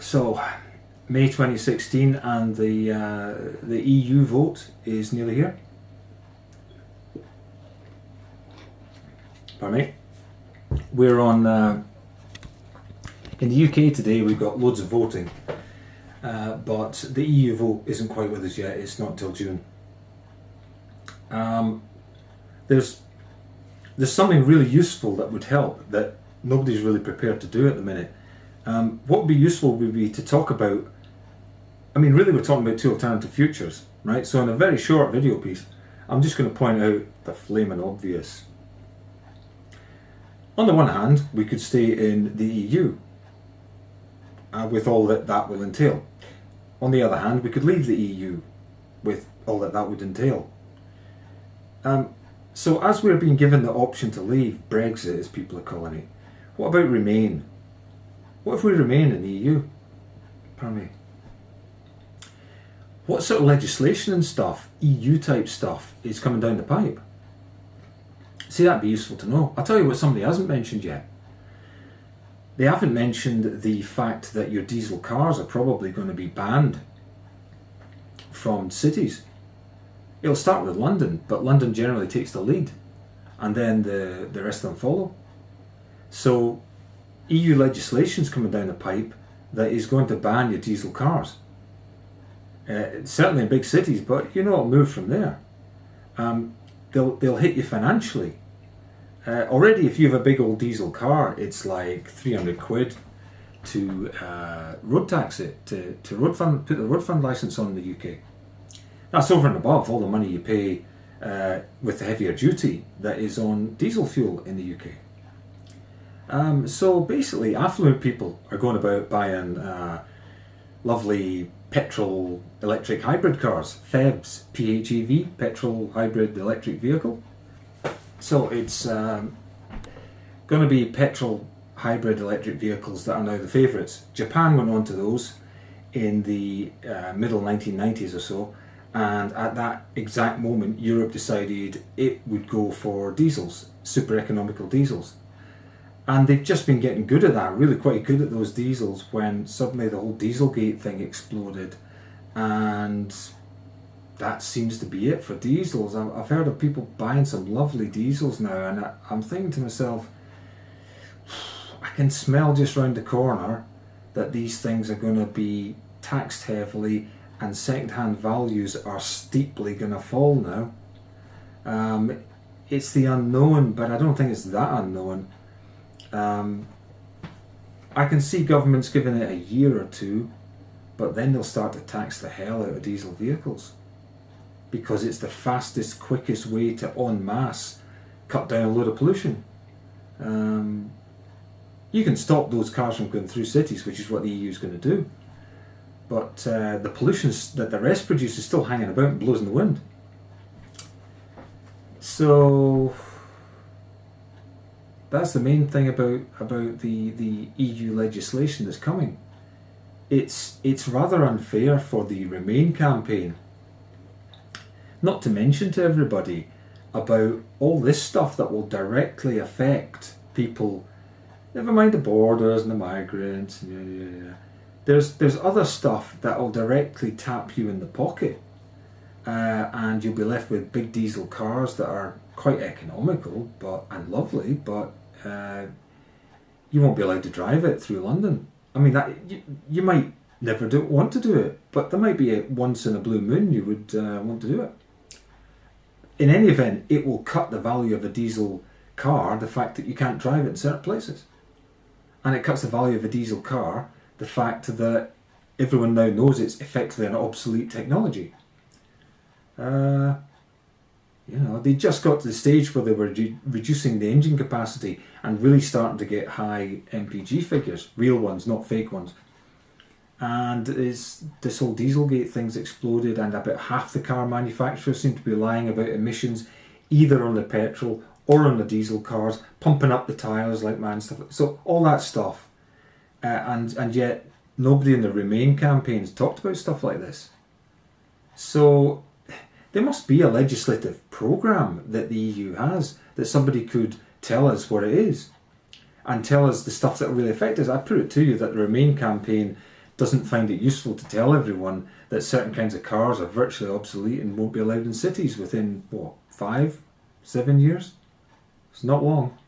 So, May 2016 and the EU vote is nearly here. Pardon me. We're on, in the UK today we've got loads of voting, but the EU vote isn't quite with us yet, it's not till June. There's something really useful that would help that nobody's really prepared to do at the minute. What would be useful would be to talk about, I mean really we're talking about two alternative futures, right? So in a very short video piece, I'm just going to point out the flaming obvious. On the one hand, we could stay in the EU with all that that will entail. On the other hand, we could leave the EU with all that that would entail. So as we're being given the option to leave, Brexit as people are calling it, what about remain? What if we remain in the EU? Pardon me. What sort of legislation and stuff, EU type stuff, is coming down the pipe? See, that'd be useful to know. I'll tell you what somebody hasn't mentioned yet. They haven't mentioned the fact that your diesel cars are probably going to be banned from cities. It'll start with London, but London generally takes the lead, and then the rest of them follow. So EU legislation's coming down the pipe that is going to ban your diesel cars. Certainly in big cities, but you know it'll move from there. They'll hit you financially. Already if you have a big old diesel car, it's like 300 quid to road tax it, to road fund, put the road fund licence on in the UK. That's over and above all the money you pay with the heavier duty that is on diesel fuel in the UK. So basically affluent people are going about buying lovely petrol electric hybrid cars, PHEVs, PHEV, petrol hybrid electric vehicle. So it's going to be petrol hybrid electric vehicles that are now the favourites. Japan went on to those in the middle 1990s or so, and at that exact moment Europe decided it would go for diesels, super economical diesels. And they've just been getting good at that, really quite good at those diesels, when suddenly the whole Dieselgate thing exploded, and that seems to be it for diesels. I've heard of people buying some lovely diesels now, and I'm thinking to myself, I can smell just round the corner that these things are going to be taxed heavily and second-hand values are steeply going to fall now. It's the unknown, but I don't think it's that unknown. I can see governments giving it a year or two, but then they'll start to tax the hell out of diesel vehicles, because it's the fastest, quickest way to en masse cut down a load of pollution. You can stop those cars from going through cities, which is what the EU is going to do, but the pollution that the rest produce is still hanging about and blows in the wind. So that's the main thing about the EU legislation that's coming. It's rather unfair for the Remain campaign not to mention to everybody about all this stuff that will directly affect people. Never mind the borders and the migrants. There's other stuff that will directly tap you in the pocket, and you'll be left with big diesel cars that are quite economical and lovely, but you won't be allowed to drive it through London. I mean, that you might never want to do it, but there might be once in a blue moon you would want to do it. In any event, it will cut the value of a diesel car, the fact that you can't drive it in certain places. And it cuts the value of a diesel car, the fact that everyone now knows it's effectively an obsolete technology. They just got to the stage where they were reducing the engine capacity and really starting to get high MPG figures, real ones, not fake ones. And this whole Dieselgate thing's exploded, and about half the car manufacturers seem to be lying about emissions, either on the petrol or on the diesel cars, pumping up the tyres like mad and stuff. So all that stuff, and yet nobody in the Remain campaigns talked about stuff like this. So there must be a legislative programme that the EU has that somebody could tell us what it is and tell us the stuff that will really affect us. I put it to you that the Remain campaign doesn't find it useful to tell everyone that certain kinds of cars are virtually obsolete and won't be allowed in cities within, what, 5, 7 years? It's not long.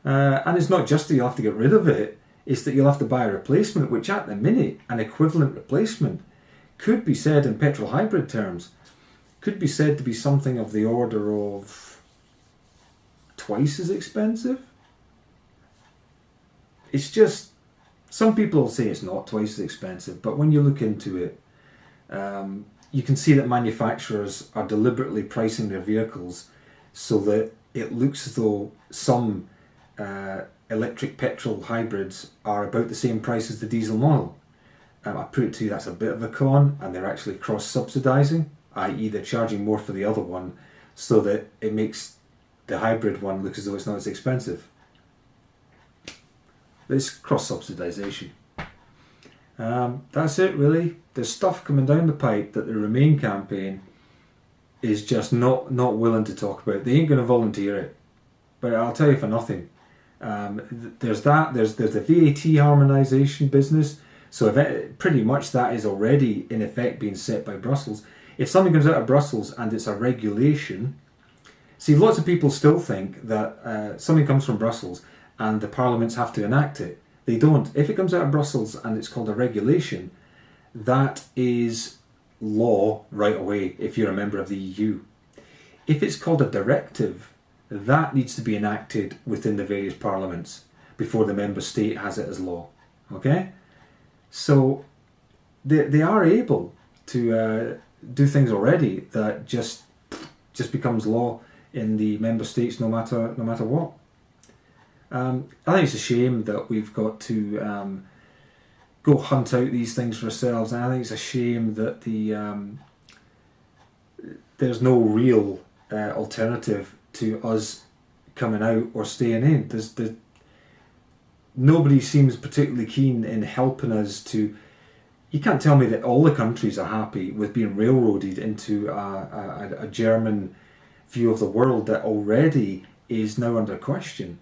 And it's not just that you'll have to get rid of it, it's that you'll have to buy a replacement, which at the minute, an equivalent replacement could be said in petrol hybrid terms, could be said to be something of the order of twice as expensive. It's just, some people will say it's not twice as expensive, but when you look into it, you can see that manufacturers are deliberately pricing their vehicles so that it looks as though some electric petrol hybrids are about the same price as the diesel model. I put it to you, that's a bit of a con, and they're actually cross-subsidising, i.e. they're charging more for the other one so that it makes the hybrid one look as though it's not as expensive. It's cross-subsidisation. That's it really. There's stuff coming down the pipe that the Remain campaign is just not willing to talk about. They ain't going to volunteer it. But I'll tell you for nothing. There's that. There's the VAT harmonisation business. So pretty much that is already in effect being set by Brussels. If something comes out of Brussels and it's a regulation, see, lots of people still think that something comes from Brussels and the parliaments have to enact it. They don't. If it comes out of Brussels and it's called a regulation, that is law right away if you're a member of the EU. If it's called a directive, that needs to be enacted within the various parliaments before the member state has it as law. Okay? So they are able to do things already that just becomes law in the member states no matter what. I think it's a shame that we've got to go hunt out these things for ourselves, and I think it's a shame that there's no real alternative to us coming out or staying in. Nobody seems particularly keen in helping us to. You can't tell me that all the countries are happy with being railroaded into a German view of the world that already is now under question.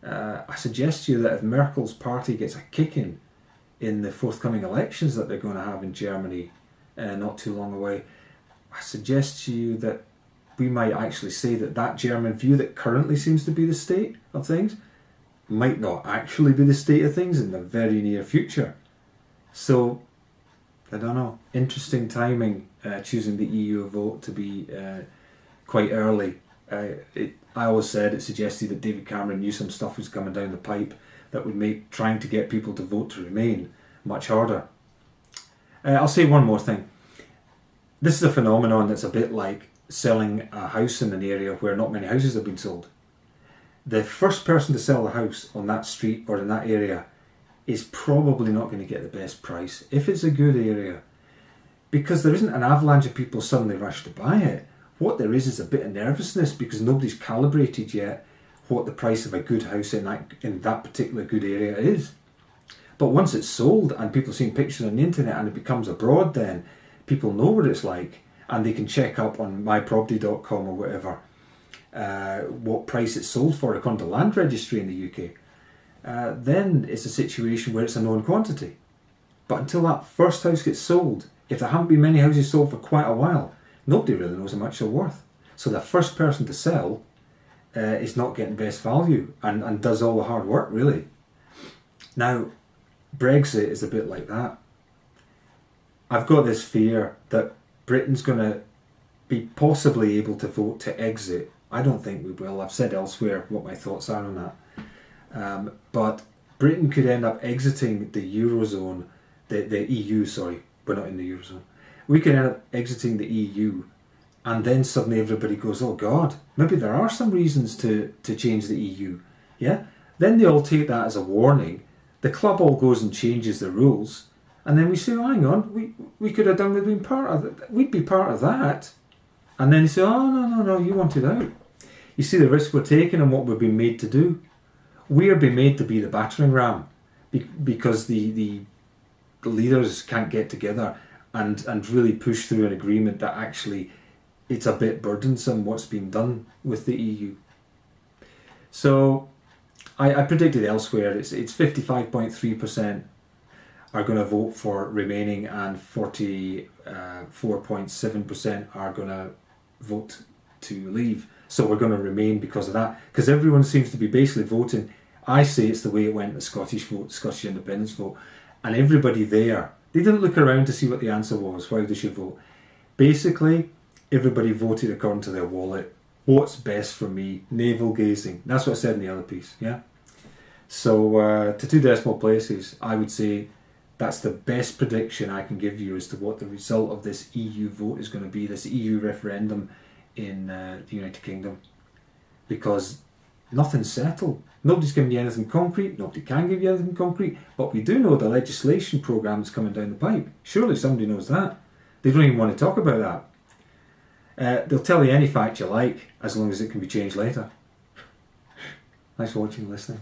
I suggest to you that if Merkel's party gets a kicking in the forthcoming elections that they're going to have in Germany not too long away, I suggest to you that we might actually say that German view that currently seems to be the state of things might not actually be the state of things in the very near future. So, I don't know, interesting timing choosing the EU vote to be quite early. I always said it suggested that David Cameron knew some stuff was coming down the pipe that would make trying to get people to vote to Remain much harder. I'll say one more thing. This is a phenomenon that's a bit like selling a house in an area where not many houses have been sold. The first person to sell a house on that street or in that area is probably not going to get the best price if it's a good area, because there isn't an avalanche of people suddenly rush to buy it. What there is a bit of nervousness because nobody's calibrated yet what the price of a good house in that particular good area is. But once it's sold and people are seeing pictures on the internet and it becomes abroad, then people know what it's like and they can check up on myproperty.com or whatever what price it's sold for according to land registry in the UK. Then it's a situation where it's a known quantity. But until that first house gets sold, if there haven't been many houses sold for quite a while, nobody really knows how much they're worth. So the first person to sell is not getting best value and does all the hard work, really. Now, Brexit is a bit like that. I've got this fear that Britain's going to be possibly able to vote to exit. I don't think we will. I've said elsewhere what my thoughts are on that. But Britain could end up exiting the Eurozone, the EU, sorry, we're not in the Eurozone. We could end up exiting the EU and then suddenly everybody goes, oh God, maybe there are some reasons to change the EU. Yeah? Then they all take that as a warning. The club all goes and changes the rules. And then we say, oh, hang on, we could have done with being part of it. We'd be part of that. And then they say, oh, no, you wanted out. You see the risk we're taking and what we're being made to do. We're being made to be the battering ram because the leaders can't get together and really push through an agreement that actually it's a bit burdensome what's been done with the EU. So I predicted elsewhere it's 55.3%. are going to vote for remaining, and 44.7% are going to vote to leave. So we're going to remain because of that. Because everyone seems to be basically voting. I say it's the way it went in the Scottish vote, Scottish independence vote. And everybody there, they didn't look around to see what the answer was, why they should vote. Basically, everybody voted according to their wallet. What's best for me? Navel gazing. That's what I said in the other piece, yeah? So to 2 decimal places, I would say that's the best prediction I can give you as to what the result of this EU vote is going to be, this EU referendum in the United Kingdom. Because nothing's settled. Nobody's giving you anything concrete. Nobody can give you anything concrete. But we do know the legislation programme is coming down the pipe. Surely somebody knows that. They don't even want to talk about that. They'll tell you any fact you like, as long as it can be changed later. Thanks for watching and listening.